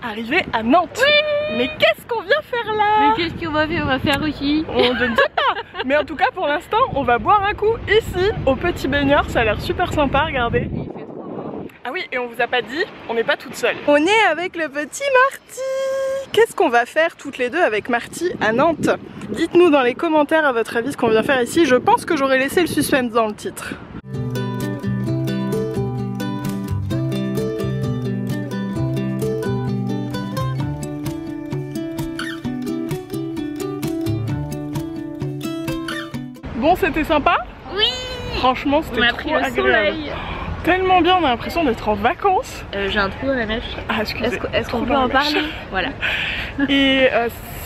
arrivé à Nantes. Oui. Mais qu'est-ce qu'on vient faire là? Mais qu'est-ce qu'on va faire? On va faire aussi. Je ne sais pas. Mais en tout cas pour l'instant on va boire un coup ici au Petit Baigneur. Ça a l'air super sympa, regardez. Ah oui, et on vous a pas dit, on n'est pas toute seule. On est avec le petit Marty. Qu'est-ce qu'on va faire toutes les deux avec Marty à Nantes? Dites-nous dans les commentaires à votre avis ce qu'on vient faire ici. Je pense que j'aurais laissé le suspense dans le titre. Bon, c'était sympa? Oui. Franchement, c'était trop agréable. Soleil. Tellement bien, on a l'impression d'être en vacances. J'ai un trou dans la mèche. Ah, excusez. Est-ce qu'on peut en parler? Voilà. Et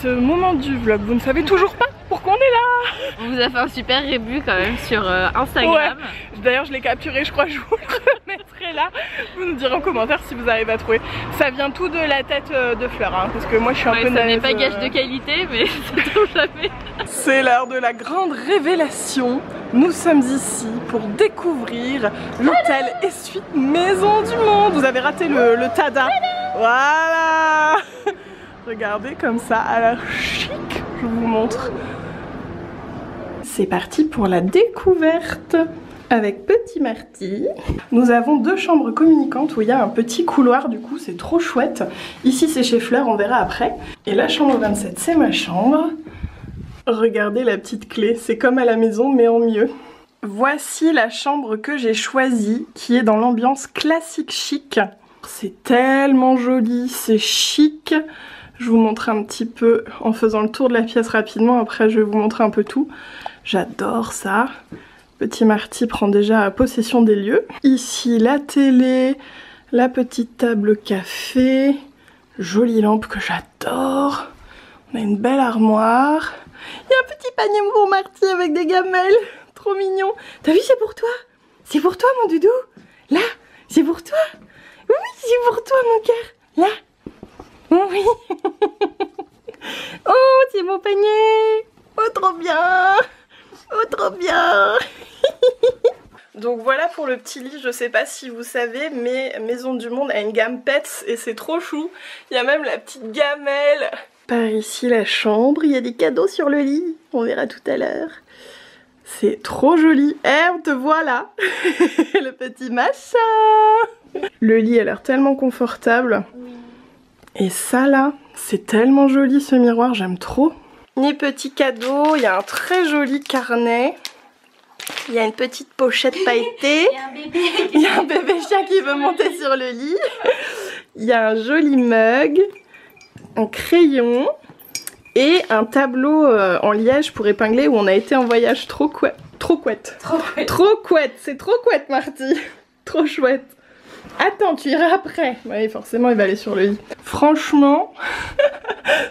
ce moment du vlog, vous ne savez toujours pas pourquoi on est là. On vous a fait un super rébut quand même sur Instagram. Ouais. D'ailleurs, je l'ai capturé, je crois que je vous le remettrai là. Vous nous direz en commentaire si vous arrivez à trouver. Ça vient tout de la tête de Fleur, hein, parce que moi je suis un peu naze. Ça n'est pas gage de qualité, mais c'est trop jamais. C'est l'heure de la grande révélation. Nous sommes ici pour découvrir l'hôtel et suite Maison du Monde. Vous avez raté le tada. Voilà. Regardez comme ça, à l'air chic. Je vous montre. C'est parti pour la découverte avec Petit Marty. Nous avons deux chambres communicantes où il y a un petit couloir, du coup c'est trop chouette. Ici c'est chez Fleur, on verra après. Et la chambre 27 c'est ma chambre. Regardez la petite clé, c'est comme à la maison mais en mieux. Voici la chambre que j'ai choisie, qui est dans l'ambiance classique chic. C'est tellement joli, c'est chic. Je vous montre un petit peu en faisant le tour de la pièce rapidement, après je vais vous montrer un peu tout. J'adore ça. Petit Marty prend déjà possession des lieux. Ici la télé, la petite table café, jolie lampe que j'adore. On a une belle armoire. Il y a un petit panier pour Marty avec des gamelles. Trop mignon. T'as vu, c'est pour toi? C'est pour toi mon doudou? Là, c'est pour toi? Oui, c'est pour toi mon cœur. Là. Oh oui. Oh, c'est mon panier. Oh, trop bien. Oh, trop bien. Donc voilà pour le petit lit, je sais pas si vous savez, mais Maison du Monde a une gamme Pets et c'est trop chou. Il y a même la petite gamelle. Par ici la chambre, il y a des cadeaux sur le lit, on verra tout à l'heure. C'est trop joli. Eh, on te voit là. Le petit machin. Le lit a l'air tellement confortable. Et ça là, c'est tellement joli ce miroir, j'aime trop. Les petits cadeaux, il y a un très joli carnet. Il y a une petite pochette pailletée. Il y a un bébé chien qui veut monter sur le lit. Il y a un joli mug, un crayon et un tableau en liège pour épingler où on a été en voyage. Trop couette. Trop couette. Trop couette. C'est trop couette Marty. Trop chouette. Attends, tu iras après. Oui, forcément, il va aller sur le lit. Franchement,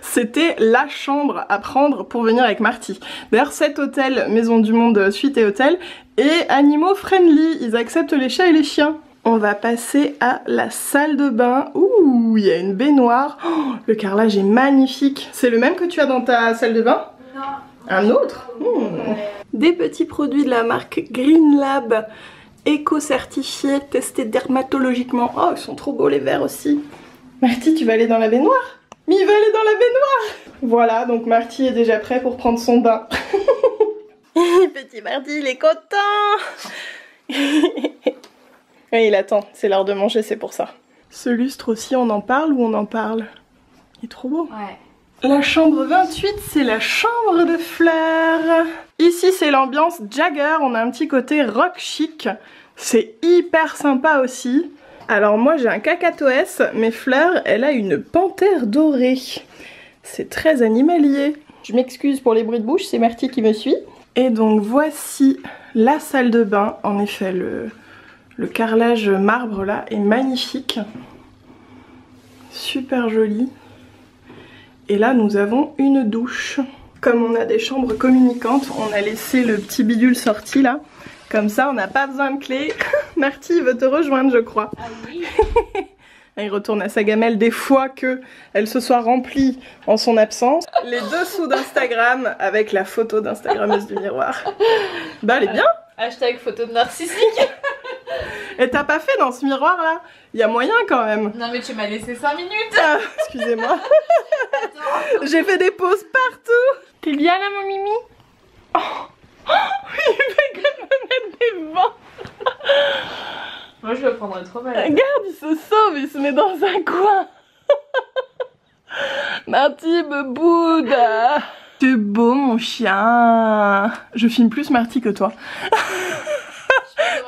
c'était la chambre à prendre pour venir avec Marty. D'ailleurs, cet hôtel, Maison du Monde Suite et Hôtel, est animaux friendly. Ils acceptent les chats et les chiens. On va passer à la salle de bain. Ouh, il y a une baignoire. Oh, le carrelage est magnifique. C'est le même que tu as dans ta salle de bain? Non. Un autre? Des petits produits de la marque Green Lab. Éco-certifiés, testés dermatologiquement. Oh, ils sont trop beaux les verres aussi. Marty, tu vas aller dans la baignoire? Mais il va aller dans la baignoire! Voilà, donc Marty est déjà prêt pour prendre son bain. Petit Marty, il est content. Et il attend, c'est l'heure de manger, c'est pour ça. Ce lustre aussi, on en parle ou on en parle? Il est trop beau. Ouais. La chambre 28, c'est la chambre de Fleur. Ici, c'est l'ambiance Jagger. On a un petit côté rock chic. C'est hyper sympa aussi. Alors moi, j'ai un cacatoès, mais Fleur, elle a une panthère dorée. C'est très animalier. Je m'excuse pour les bruits de bouche, c'est Marty qui me suit. Et donc, voici la salle de bain. En effet, le carrelage marbre là est magnifique. Super joli. Et là, nous avons une douche. Comme on a des chambres communicantes, on a laissé le petit bidule sorti là. Comme ça, on n'a pas besoin de clé. Marty veut te rejoindre, je crois. Ah oui. Il retourne à sa gamelle des fois qu'elle se soit remplie en son absence. Les dessous d'Instagram avec la photo d'Instagrammeuse du miroir. Bah, elle est bien. Hashtag photo de narcissique. Et t'as pas fait dans ce miroir là? Il y a moyen quand même. Non mais tu m'as laissé 5 minutes. Ah, excusez-moi. J'ai fait des pauses partout. T'es bien là mon mimi? Oh. Il fait que me mettre des vents. Moi je le prendrais trop mal. Regarde, il se sauve, il se met dans un coin. Marty me boude. T'es beau mon chien. Je filme plus Marty que toi.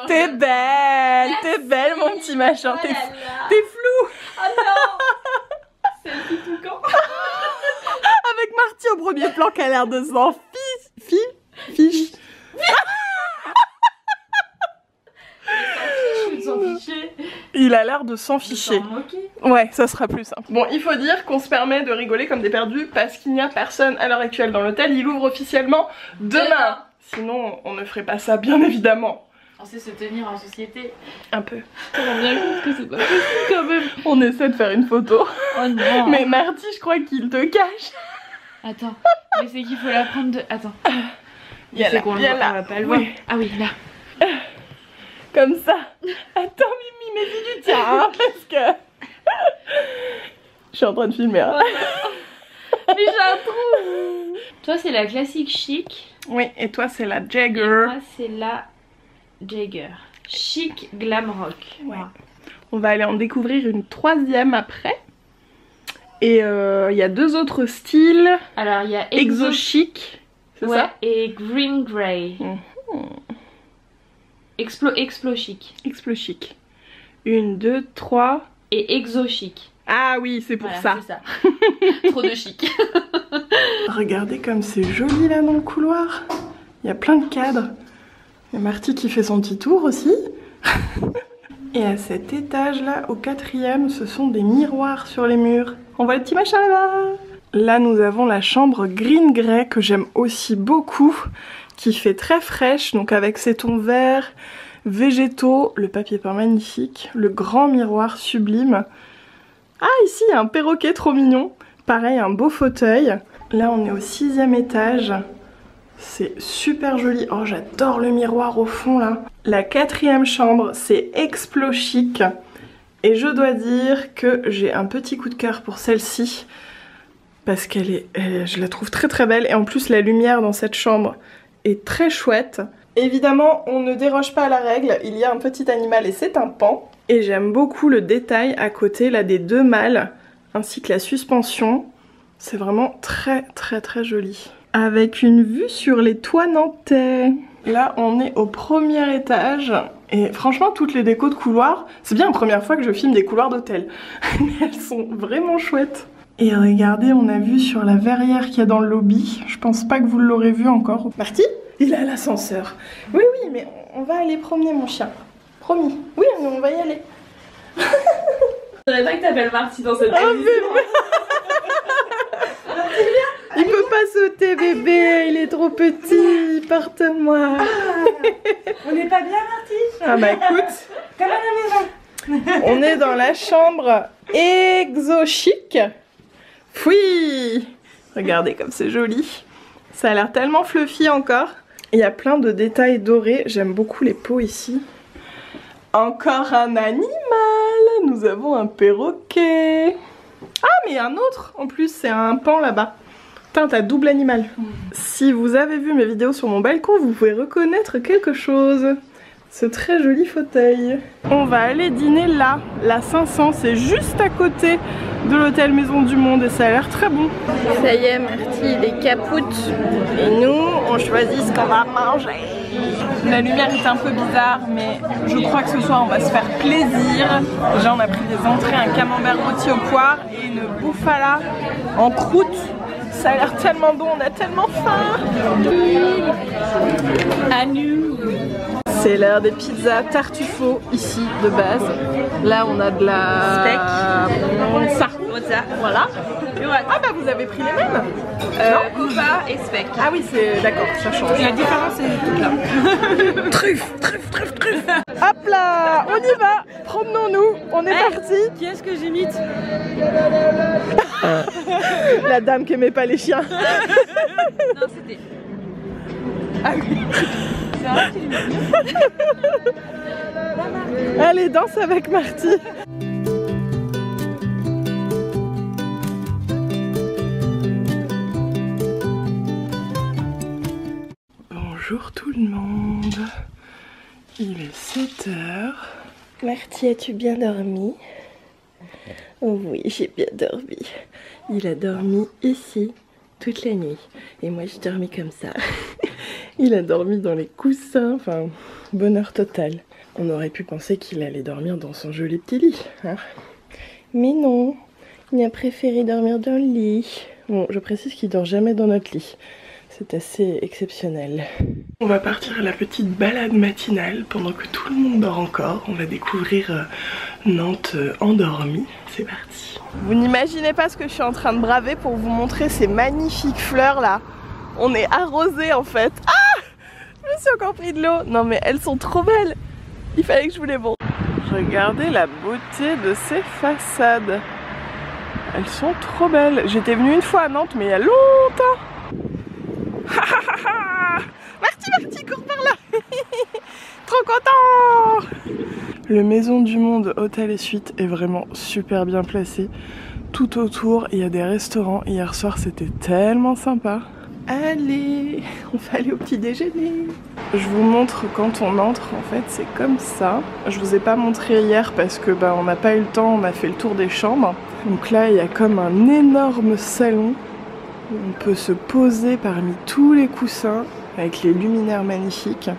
T'es belle mon petit machin. T'es flou. Oh non. C'est le tout quand. Avec Marty au premier plan qui a l'air de s'en fiche. Il a l'air de s'en ficher. Ouais, ça sera plus simple. Bon, il faut dire qu'on se permet de rigoler comme des perdus parce qu'il n'y a personne à l'heure actuelle dans l'hôtel. Il ouvre officiellement demain. Sinon, on ne ferait pas ça, bien évidemment. On sait se tenir en société. Un peu. On rend bien compte que c'est pas possible quand même. On essaie de faire une photo. Oh non. Mais Marty, je crois qu'il te cache. Attends, mais c'est qu'il faut la prendre de... Attends. Il y a là, on va pas le voir. Ah oui, là. Comme ça. Attends Mimi, mais dis du tien, hein, parce que... Je suis en train de filmer. Hein. Mais j'ai un trou. Toi c'est la classique chic. Oui, et toi c'est la Jagger. Moi c'est la Jagger. Chic glam rock. Ouais. On va aller en découvrir une troisième après. Et il y a deux autres styles. Alors il y a Exo chic. C'est ça? Et green grey. Explo chic. Explo chic. 1, 2, 3. Et exo chic. Ah oui, c'est pour ça. C'est ça. Trop de chic. Regardez comme c'est joli là dans le couloir. Il y a plein de cadres. Il y a Marty qui fait son petit tour aussi. Et à cet étage là, au 4e, ce sont des miroirs sur les murs. On voit le petit machin là-bas. Là nous avons la chambre green grey que j'aime aussi beaucoup, qui fait très fraîche, donc avec ses tons verts, végétaux, le papier peint magnifique, le grand miroir sublime. Ah, ici il y a un perroquet trop mignon, pareil un beau fauteuil. Là on est au 6e étage, c'est super joli. Oh, j'adore le miroir au fond là. La 4e chambre, c'est explo chic, et je dois dire que j'ai un petit coup de cœur pour celle-ci, parce qu'elle est, je la trouve très très belle, et en plus la lumière dans cette chambre est très chouette. Évidemment, on ne déroge pas à la règle, il y a un petit animal et c'est un paon. Et j'aime beaucoup le détail à côté là des deux mâles, ainsi que la suspension. C'est vraiment très très très joli. Avec une vue sur les toits nantais. Là, on est au 1er étage. Et franchement, toutes les décos de couloir, c'est bien la première fois que je filme des couloirs d'hôtel. Elles sont vraiment chouettes. Et regardez, on a vu sur la verrière qu'il y a dans le lobby. Je pense pas que vous l'aurez vu encore. Marty, il a l'ascenseur. Oui, oui, mais on va aller promener mon chien. Promis. Oui, on va y aller. Je voudrais pas que t'appelles Marty dans cette position. Il peut pas sauter, bébé. Il est trop petit. Porte-moi. On n'est pas bien, Marty? Ah bah écoute. Comme à la maison. On est dans la chambre exo chic. Oui. Regardez comme c'est joli. Ça a l'air tellement fluffy encore. Il y a plein de détails dorés. J'aime beaucoup les pots ici. Encore un animal. Nous avons un perroquet. Ah, mais un autre en plus, c'est un paon là-bas. Putain, t'as double animal. Si vous avez vu mes vidéos sur mon balcon, vous pouvez reconnaître quelque chose. Ce très joli fauteuil. On va aller dîner là, la 500, c'est juste à côté de l'hôtel Maison du Monde et ça a l'air très bon. Ça y est, Marty, il est capoute. Et nous, on choisit ce qu'on va manger. La lumière est un peu bizarre, mais je crois que ce soir on va se faire plaisir. Déjà on a pris des entrées, un camembert rôti aux poires et une bouffala en croûte. Ça a l'air tellement bon, on a tellement faim. À nous. C'est l'heure des pizzas tartufo ici de base. Là on a de la... Steak. Ça. Voilà. Ah bah vous avez pris les mêmes. Uva et speck. Ah oui, c'est d'accord, ça change. La différence est toute là. Truffe, truffe, truffe, truffe. Hop là, on y va. Promenons-nous, on est parti. Qui est-ce que j'imite? La dame qui aimait pas les chiens. Non, c'était... Ah oui. C'est vrai qu'il est Allez, danse avec Marty. Bonjour tout le monde. Il est 7 h. Marty, as-tu bien dormi? Oh oui, j'ai bien dormi. Il a dormi ici toute la nuit. Et moi, j'ai dormi comme ça. Il a dormi dans les coussins. Enfin, bonheur total. On aurait pu penser qu'il allait dormir dans son joli petit lit. Hein, mais non, il a préféré dormir dans le lit. Bon, je précise qu'il dort jamais dans notre lit. C'est assez exceptionnel. On va partir à la petite balade matinale pendant que tout le monde dort encore. On va découvrir Nantes endormie. C'est parti. Vous n'imaginez pas ce que je suis en train de braver pour vous montrer ces magnifiques fleurs là. On est arrosé en fait. Ah! Je me suis encore pris de l'eau. Non mais elles sont trop belles. Il fallait que je vous les montre. Regardez la beauté de ces façades. Elles sont trop belles. J'étais venue une fois à Nantes mais il y a longtemps. Marty, cours par là. Trop content. Le Maison du Monde Hôtel et Suites est vraiment super bien placé. Tout autour, il y a des restaurants. Hier soir, c'était tellement sympa. Allez, on va aller au petit déjeuner. Je vous montre quand on entre, en fait, c'est comme ça. Je vous ai pas montré hier parce que on n'a pas eu le temps, on a fait le tour des chambres. Donc là, il y a comme un énorme salon. On peut se poser parmi tous les coussins avec les luminaires magnifiques.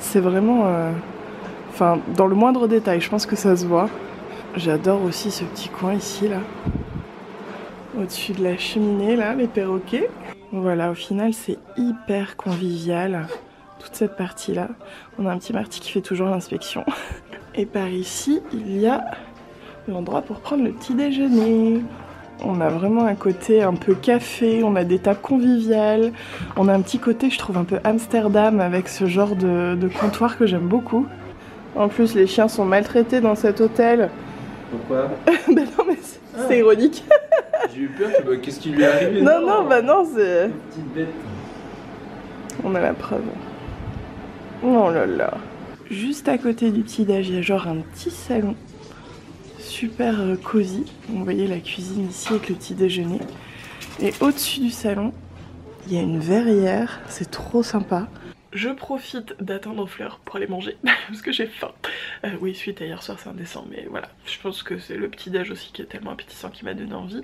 C'est vraiment... Enfin, dans le moindre détail, je pense que ça se voit. J'adore aussi ce petit coin ici, là. Au-dessus de la cheminée, là, les perroquets. Voilà, au final, c'est hyper convivial. Toute cette partie-là. On a un petit Marty qui fait toujours l'inspection. Et par ici, il y a l'endroit pour prendre le petit déjeuner. On a vraiment un côté un peu café, on a des tables conviviales. On a un petit côté, je trouve, un peu Amsterdam avec ce genre de comptoir que j'aime beaucoup. En plus, les chiens sont maltraités dans cet hôtel. Pourquoi? Non mais c'est ironique. J'ai eu peur, qu'est-ce qui lui est arrivé? Non, non, c'est... Petite bête. On a la preuve. Oh là là. Juste à côté du petit-déj, il y a genre un petit salon. Super cosy. Vous voyez la cuisine ici avec le petit déjeuner. Et au-dessus du salon, il y a une verrière. C'est trop sympa. Je profite d'attendre Fleur pour aller manger parce que j'ai faim. Oui, suite à hier soir, c'est indécent, mais voilà. Je pense que c'est le petit déj aussi qui est tellement appétissant qui m'a donné envie.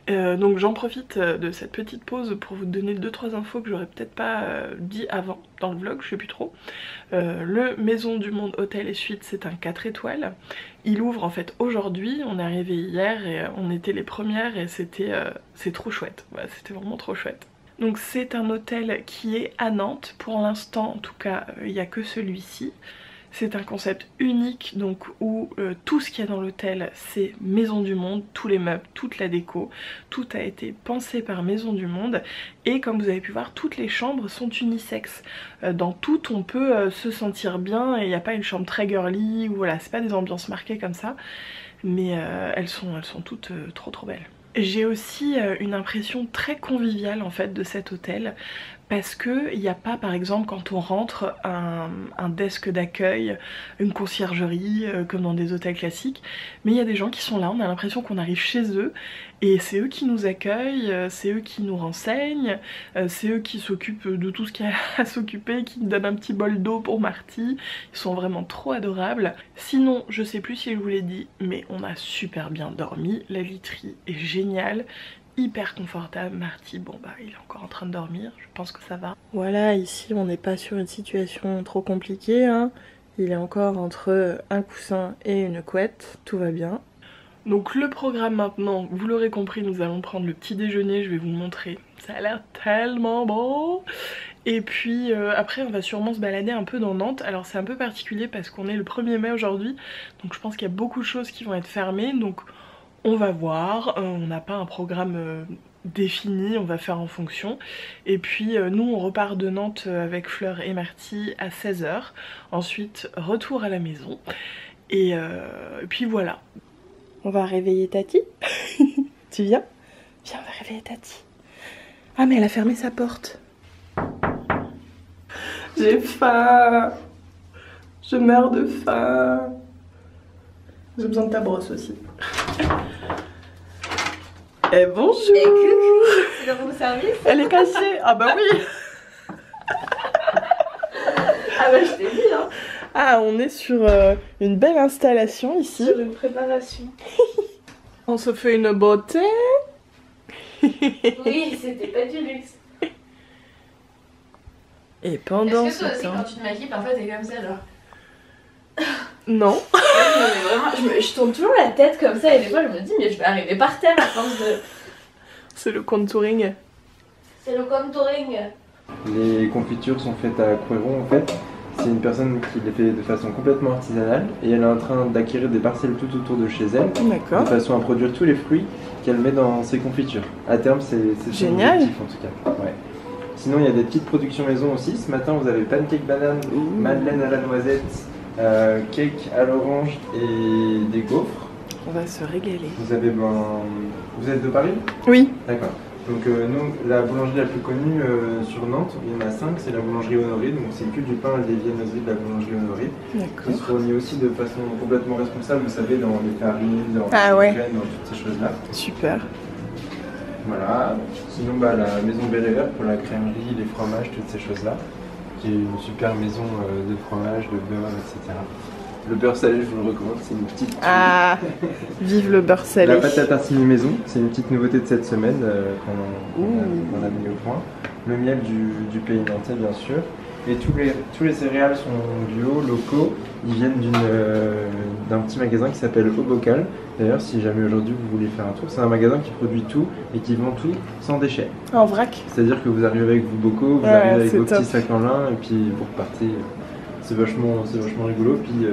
Donc j'en profite de cette petite pause pour vous donner 2-3 infos que j'aurais peut-être pas dit avant dans le vlog, je sais plus trop. Le Maison du Monde Hôtel et Suites, c'est un 4 étoiles. Il ouvre en fait aujourd'hui, on est arrivé hier et on était les premières et c'est trop chouette. Voilà, c'était vraiment trop chouette. Donc c'est un hôtel qui est à Nantes, pour l'instant en tout cas il n'y a que celui-ci. C'est un concept unique donc où tout ce qu'il y a dans l'hôtel c'est Maison du Monde, tous les meubles, toute la déco, tout a été pensé par Maison du Monde et comme vous avez pu voir toutes les chambres sont unisexes. Dans toutes on peut se sentir bien et il n'y a pas une chambre très girly ou voilà, c'est pas des ambiances marquées comme ça mais elles sont toutes trop belles. J'ai aussi une impression très conviviale en fait de cet hôtel parce que il n'y a pas par exemple quand on rentre un desk d'accueil, une conciergerie comme dans des hôtels classiques, mais il y a des gens qui sont là, on a l'impression qu'on arrive chez eux et c'est eux qui nous accueillent, c'est eux qui nous renseignent, c'est eux qui s'occupent de tout ce qu'il y a à s'occuper, qui nous donnent un petit bol d'eau pour Marty, ils sont vraiment trop adorables. Sinon je sais plus si je vous l'ai dit mais on a super bien dormi, la literie est géniale, hyper confortable. Marty, bon bah il est encore en train de dormir, je pense que ça va. Voilà, ici on n'est pas sur une situation trop compliquée, hein. Il est encore entre un coussin et une couette, tout va bien. Donc le programme maintenant, vous l'aurez compris, nous allons prendre le petit déjeuner, je vais vous le montrer. Ça a l'air tellement bon. Et puis après on va sûrement se balader un peu dans Nantes. Alors c'est un peu particulier parce qu'on est le 1er mai aujourd'hui, donc je pense qu'il y a beaucoup de choses qui vont être fermées, donc on va voir, on n'a pas un programme défini, on va faire en fonction. Et puis nous on repart de Nantes avec Fleur et Marty à 16 h. Ensuite retour à la maison. Et puis voilà. On va réveiller Tati. Tu viens? Viens, on va réveiller Tati. Ah mais elle a fermé sa porte. J'ai faim. Je meurs de faim. J'ai besoin de ta brosse aussi. Et bonjour. Et coucou, c'est dans mon service. Elle est cachée. Ah bah oui. Ah bah je t'ai dit hein. Ah, on est sur une belle installation ici. Sur une préparation. On se fait une beauté. Oui, c'était pas du luxe. Et pendant Est-ce que toi ce aussi temps... quand tu te maquilles parfois t'es comme ça genre? Non. Non mais vraiment, je tourne toujours la tête comme ça et des fois je me dis mais je vais arriver par terre à force de... C'est le contouring. C'est le contouring. Les confitures sont faites à Couéron en fait. C'est une personne qui les fait de façon complètement artisanale et elle est en train d'acquérir des parcelles tout autour de chez elle D'accord. de façon à produire tous les fruits qu'elle met dans ses confitures. À terme, c'est son Génial. objectif en tout cas. Ouais. Sinon, il y a des petites productions maison aussi. Ce matin, vous avez pancake banane, madeleine à la noisette, cake à l'orange et des gaufres. On va se régaler. Vous avez vous êtes de Paris? Oui. D'accord. Donc nous, la boulangerie la plus connue sur Nantes, il y en a 5, c'est la boulangerie Honoré, donc c'est que du pain et des viennoiseries de la boulangerie Honoré. Qui se fournit aussi de façon complètement responsable, vous savez, dans les farines, dans les graines, dans toutes ces choses-là. Super. Voilà. Sinon, bah, la maison Bel Air pour la crèmerie, les fromages, toutes ces choses-là, qui est une super maison de fromage, de beurre, etc. Le beurre salé, je vous le recommande, c'est une petite... Ah, vive le beurre salé. La pâte à tartiner maison, c'est une petite nouveauté de cette semaine qu'on a mis au point. Le miel du pays nantais, bien sûr. Et tous les céréales sont bio, locaux. Ils viennent d'un petit magasin qui s'appelle Au Bocal. D'ailleurs, si jamais aujourd'hui vous voulez faire un tour, c'est un magasin qui produit tout et qui vend tout sans déchets. En vrac. C'est-à-dire que vous arrivez avec vos bocaux, vous arrivez avec vos petits sacs en lin et puis vous repartez. C'est vachement rigolo. Puis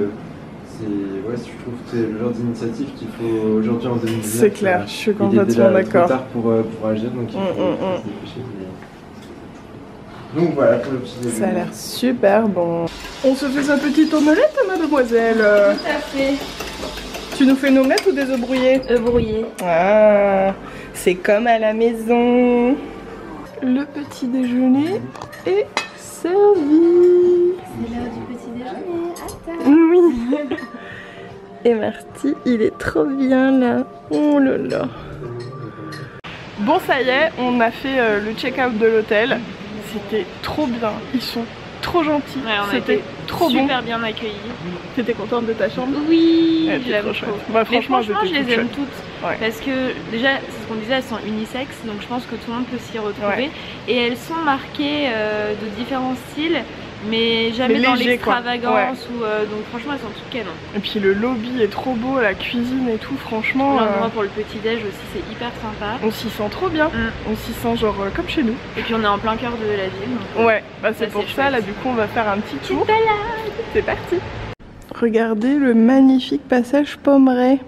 je trouve que c'est le genre d'initiative qu'il faut aujourd'hui en 2019. C'est clair, je suis complètement d'accord. Il est déjà trop tard pour agir, donc il faut se dépêcher. Donc voilà pour le petit déjeuner. Ça a l'air super bon. On se fait sa petite omelette, mademoiselle. Tout à fait. Tu nous fais une omelette ou des œufs brouillés? Œufs brouillés. Ah, c'est comme à la maison. Le petit déjeuner est servi. C'est l'heure du petit déjeuner. À table. Oui. Et Marty, il est trop bien là. Oh là là. Bon, ça y est, on a fait le check-out de l'hôtel. C'était trop bien. Ils sont trop gentils. Ouais, c'était trop bon. Super bien accueillis. T'étais contente de ta chambre? Oui, ouais, je l'aime trop. Bah, Mais franchement, je les aime toutes. Ouais. Parce que déjà, c'est ce qu'on disait, elles sont unisexes, donc je pense que tout le monde peut s'y retrouver. Ouais. Et elles sont marquées de différents styles, mais jamais dans l'extravagance. Donc franchement, elles sont toutes canon. Et puis le lobby est trop beau, la cuisine et tout, franchement. L'endroit pour le petit déj aussi, c'est hyper sympa. On s'y sent trop bien. On s'y sent genre comme chez nous. Et puis on est en plein cœur de la ville. Donc, ouais, bah c'est pour ça, là du coup on va faire un petit tour. C'est parti. Regardez le magnifique passage Pommeraye.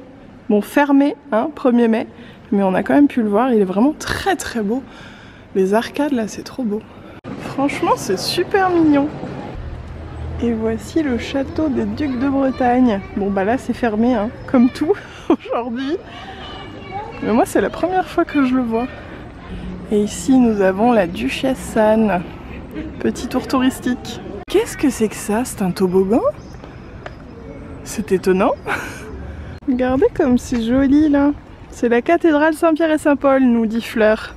Bon, fermé, hein, 1er mai, mais on a quand même pu le voir, il est vraiment très très beau. Les arcades là, c'est trop beau. Franchement, c'est super mignon. Et voici le château des Ducs de Bretagne. Bon bah là c'est fermé, hein, comme tout aujourd'hui. Mais moi c'est la première fois que je le vois. Et ici nous avons la Duchesse Anne. Petit tour touristique. Qu'est-ce que c'est que ça? C'est un toboggan? C'est étonnant. Regardez comme c'est joli là. C'est la cathédrale Saint-Pierre et Saint-Paul, nous dit Fleur.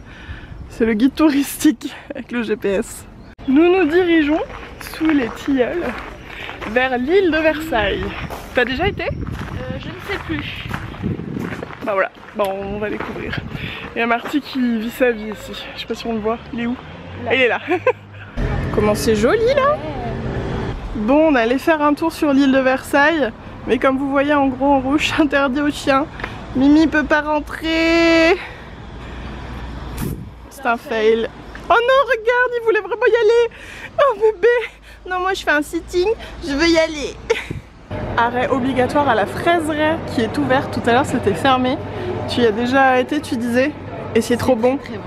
C'est le guide touristique avec le GPS. Nous nous dirigeons sous les tilleuls vers l'île de Versailles. T'as déjà été? je ne sais plus. Bah voilà, bah on va découvrir. Il y a Marty qui vit sa vie ici. Je sais pas si on le voit. Il est où? Là. Il est là. Comment c'est joli là. Bon, on allait faire un tour sur l'île de Versailles. Mais comme vous voyez en gros en rouge, interdit aux chiens. Mimi peut pas rentrer. C'est un fail. Oh non, regarde, il voulait vraiment y aller. Oh bébé. Non, moi je fais un sitting, je veux y aller. Arrêt obligatoire à la fraiserie qui est ouverte. Tout à l'heure c'était fermé. Tu y as déjà été, tu disais? Et c'est trop bon. Très bon.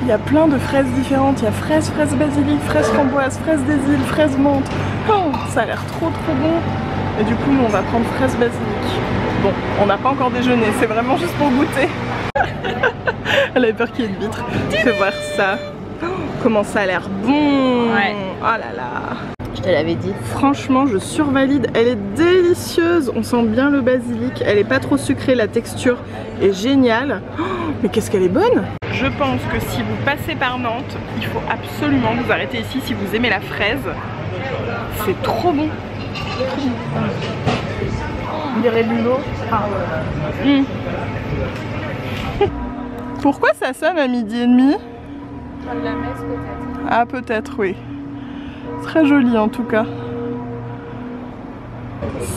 Il y a plein de fraises différentes. Il y a fraise basilic, fraise framboise, fraise des îles, fraise menthe. Oh, ça a l'air trop bon. Et du coup, nous on va prendre fraise basilic. Bon, on n'a pas encore déjeuné, c'est vraiment juste pour goûter. Elle avait peur qu'il y ait une vitre. Fais voir ça. Oh, comment ça a l'air bon. Ouais. Oh là là. Je te l'avais dit. Franchement, je survalide. Elle est délicieuse. On sent bien le basilic. Elle est pas trop sucrée. La texture est géniale. Oh, mais qu'est-ce qu'elle est bonne! Je pense que si vous passez par Nantes, il faut absolument vous arrêter ici si vous aimez la fraise. C'est trop bon. On dirait de l'eau. Pourquoi ça sonne à 12h30? La messe peut-être. Ah peut-être oui. Très joli en tout cas.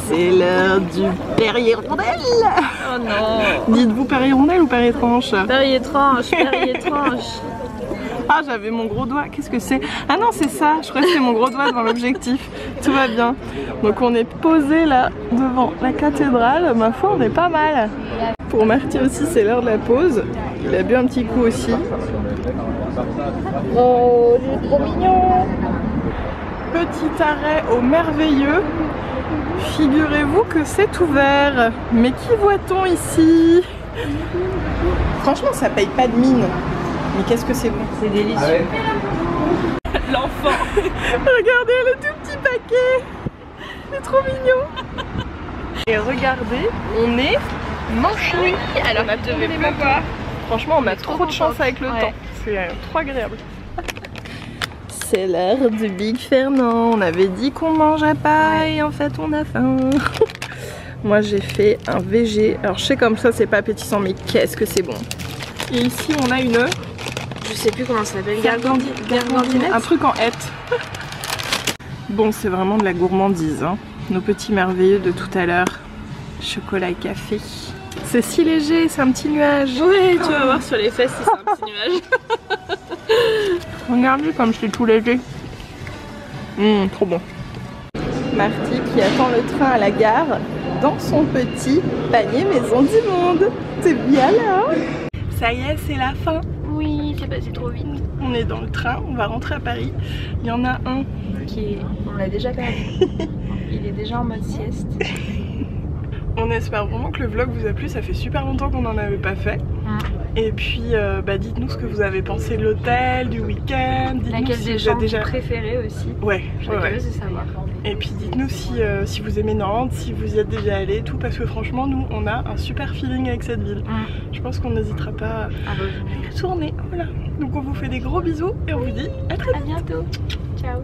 C'est l'heure du Perrier-Rondelle. Oh non. Dites-vous Perrier-Rondelle ou Perrier-Tranche? Perrier-Tranche, Perrier-Tranche. Ah j'avais mon gros doigt, qu'est-ce que c'est? Ah non c'est ça, je crois que c'est mon gros doigt devant l'objectif. Tout va bien. Donc on est posé là devant la cathédrale, ma foi on est pas mal. Pour Marty aussi c'est l'heure de la pause. Il a bu un petit coup aussi. Oh il est trop mignon. Petit arrêt au merveilleux. Figurez-vous que c'est ouvert. Mais qui voit-on ici? Franchement ça paye pas de mine. Mais qu'est-ce que c'est bon. C'est délicieux. L'enfant. Regardez le tout petit paquet. Il est trop mignon. Et regardez, on est manchot. Oui, alors on devait pleuvoir. Franchement on a trop de chance avec le temps. C'est trop agréable. C'est l'heure du Big Fernand. On avait dit qu'on mangeait pas et en fait on a faim. Moi j'ai fait un VG. Alors je sais comme ça c'est pas appétissant mais qu'est-ce que c'est bon. Et ici on a une... Je sais plus comment ça s'appelle. Gargandinette. Un truc en hête. Bon c'est vraiment de la gourmandise. Hein. Nos petits merveilleux de tout à l'heure. Chocolat et café. C'est si léger, c'est un petit nuage. Oui, tu vas voir sur les fesses si c'est un petit nuage. Regardez comme c'est tout léger. Trop bon. Marty qui attend le train à la gare dans son petit panier maison du monde. C'est bien là. Ça y est, c'est la fin. Oui, c'est passé trop vite. On est dans le train, on va rentrer à Paris. Il y en a un qui est... On l'a déjà perdu. Il est déjà en mode sieste. On espère vraiment que le vlog vous a plu, ça fait super longtemps qu'on n'en avait pas fait. Et puis dites-nous ce que vous avez pensé de l'hôtel, du week-end. Laquelle des chambres préférées aussi. Ouais, je suis curieuse de savoir. Et puis dites-nous si vous aimez Nantes, si vous y êtes déjà allé, tout, parce que franchement nous on a un super feeling avec cette ville. Je pense qu'on n'hésitera pas à y retourner. Voilà. Donc on vous fait des gros bisous et on vous dit à très vite. À bientôt. Ciao.